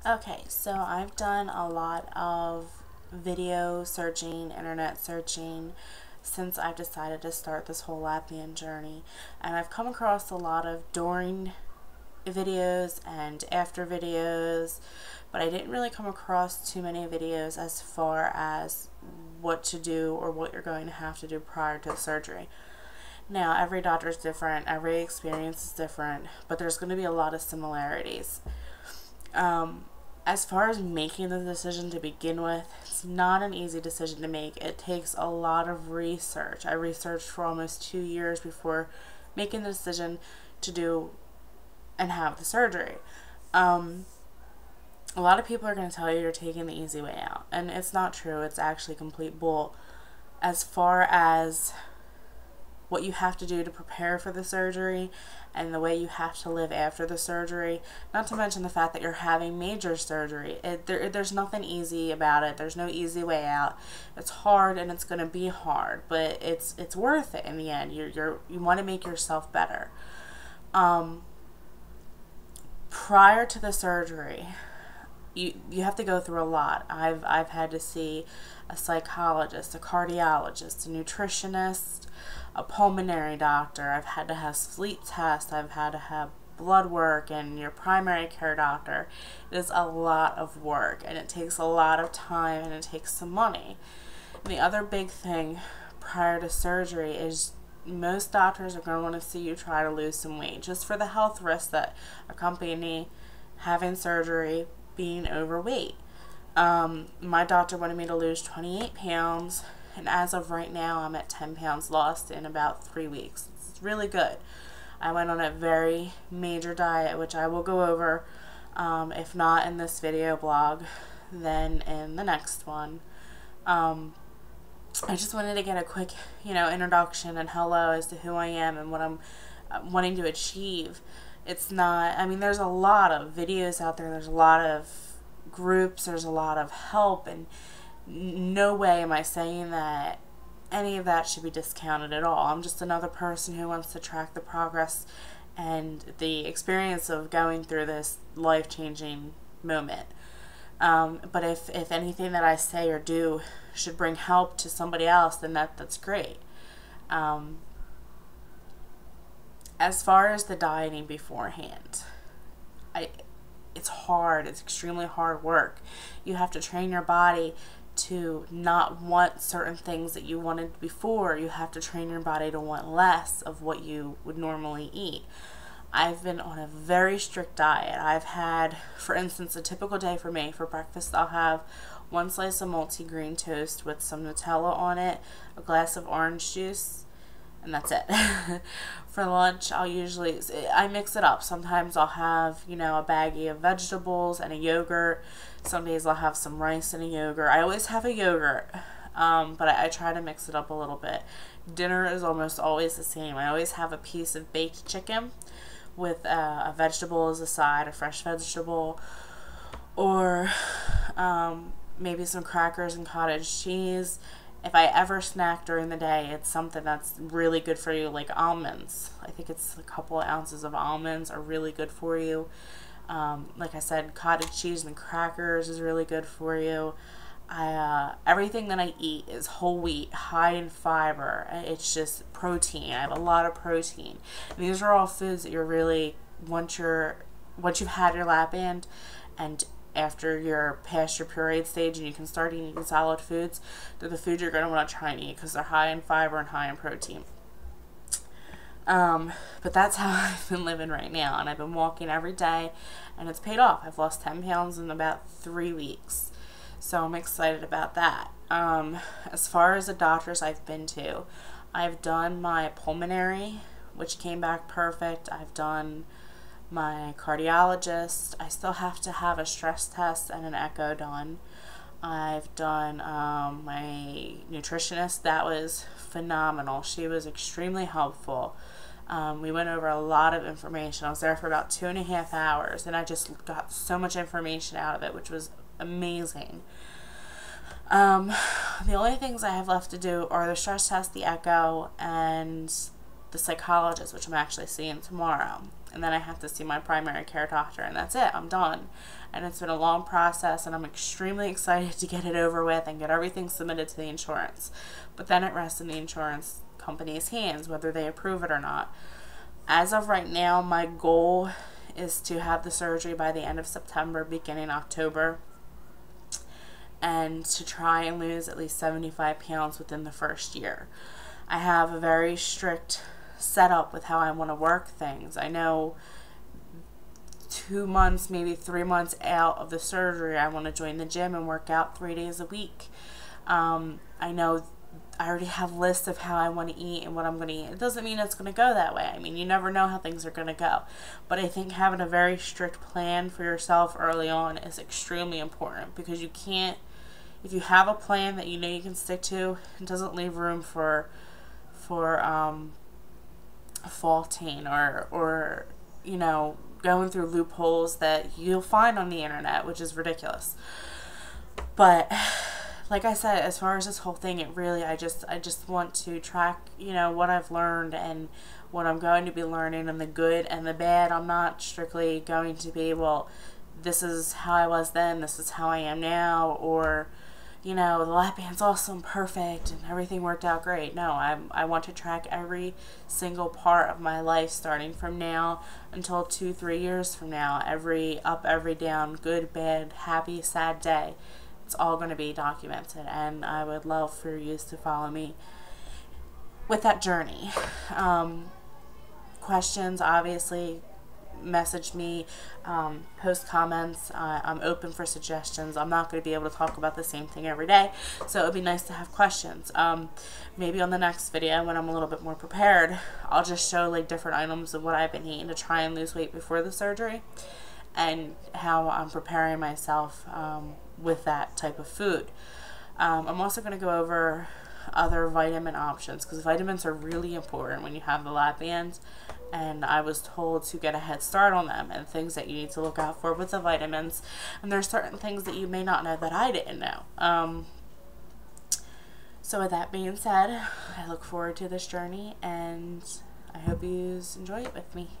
Okay, so I've done a lot of video searching, internet searching since I've decided to start this whole lap band journey. And I've come across a lot of during videos and after videos, but I didn't really come across too many videos as far as what to do or what you're going to have to do prior to the surgery. Now, every doctor is different, every experience is different, but there's going to be a lot of similarities. As far as making the decision to begin with, it's not an easy decision to make. It takes a lot of research. I researched for almost 2 years before making the decision to do and have the surgery. A lot of people are going to tell you you're taking the easy way out, and it's not true. It's actually complete bull. As far as what you have to do to prepare for the surgery and the way you have to live after the surgery, not to mention the fact that you're having major surgery. There's nothing easy about it. There's no easy way out. It's hard, and it's going to be hard, but it's worth it in the end. You want to make yourself better. Prior to the surgery, you have to go through a lot. I've had to see a psychologist, a cardiologist, a nutritionist, a pulmonary doctor. I've had to have sleep tests. I've had to have blood work, and your primary care doctor. It is a lot of work, and it takes a lot of time, and it takes some money. And the other big thing prior to surgery is most doctors are going to want to see you try to lose some weight, just for the health risks that accompany having surgery, being overweight. My doctor wanted me to lose 28 pounds, and as of right now, I'm at 10 pounds lost in about 3 weeks. It's really good. I went on a very major diet, which I will go over, if not in this video blog, then in the next one. I just wanted to get a quick, introduction and hello as to who I am and what I'm wanting to achieve. It's not, there's a lot of videos out there, there's a lot of groups, there's a lot of help, and no way am I saying that any of that should be discounted at all. I'm just another person who wants to track the progress and the experience of going through this life-changing moment. But if anything that I say or do should bring help to somebody else, then that's great. As far as the dieting beforehand, it's hard. It's extremely hard work. You have to train your body to not want certain things that you wanted before. You have to train your body to want less of what you would normally eat. I've been on a very strict diet. I've had, for instance, a typical day for me. For breakfast, I'll have one slice of multi-grain toast with some Nutella on it, a glass of orange juice, and that's it. For lunch, I mix it up. Sometimes I'll have, a baggie of vegetables and a yogurt. Some days I'll have some rice and a yogurt. I always have a yogurt, but I try to mix it up a little bit. Dinner is almost always the same. I always have a piece of baked chicken with a vegetable as a side, a fresh vegetable, or maybe some crackers and cottage cheese. If I ever snack during the day, it's something that's really good for you, like almonds. I think it's a couple of ounces of almonds are really good for you. Like I said, cottage cheese and crackers is really good for you. Everything that I eat is whole wheat, high in fiber. It's just protein. I have a lot of protein. And these are all foods that you're really, once you've had your lap band and after you're past your pureed stage and you can start eating solid foods, they're the foods you're going to want to try and eat because they're high in fiber and high in protein. But that's how I've been living right now, and I've been walking every day, and it's paid off. I've lost 10 pounds in about 3 weeks, so I'm excited about that. As far as the doctors I've been to, I've done my pulmonary, which came back perfect. I've done my cardiologist. I still have to have a stress test and an echo done. I've done my nutritionist. That was phenomenal. She was extremely helpful. We went over a lot of information. I was there for about 2.5 hours, and I just got so much information out of it, which was amazing. The only things I have left to do are the stress test, the echo, and the psychologist, which I'm actually seeing tomorrow. and then I have to see my primary care doctor, and that's it. I'm done. And it's been a long process, and I'm extremely excited to get it over with and get everything submitted to the insurance. But then it rests in the insurance company's hands, whether they approve it or not. As of right now, my goal is to have the surgery by the end of September, beginning October, and to try and lose at least 75 pounds within the first year. I have a very strict setup with how I want to work things. I know 2 months, maybe 3 months out of the surgery, I want to join the gym and work out 3 days a week. I know I already have lists of how I want to eat and what I'm going to eat. It doesn't mean it's going to go that way. I mean, you never know how things are going to go. But I think having a very strict plan for yourself early on is extremely important, because you can't, if you have a plan that you know you can stick to, it doesn't leave room for faulting or you know, going through loopholes that you'll find on the internet, which is ridiculous. But like I said, as far as this whole thing, it really, I just want to track, you know, what I've learned and what I'm going to be learning, and the good and the bad. I'm not strictly going to be, well, this is how I was then, this is how I am now, or, you know, the lap band's awesome, perfect, and everything worked out great. No, I want to track every single part of my life, starting from now until 2-3 years from now. Every up, every down, good, bad, happy, sad day. It's all going to be documented, and I would love for you to follow me with that journey. Questions, obviously, message me, post comments. I'm open for suggestions. I'm not going to be able to talk about the same thing every day, so it would be nice to have questions. Maybe on the next video, when I'm a little bit more prepared, I'll just show like different items of what I've been eating to try and lose weight before the surgery, and how I'm preparing myself with that type of food. I'm also going to go over other vitamin options, because vitamins are really important when you have the lap band, and I was told to get a head start on them and things that you need to look out for with the vitamins. And there's certain things that you may not know that I didn't know. So with that being said, I look forward to this journey, and I hope you enjoy it with me.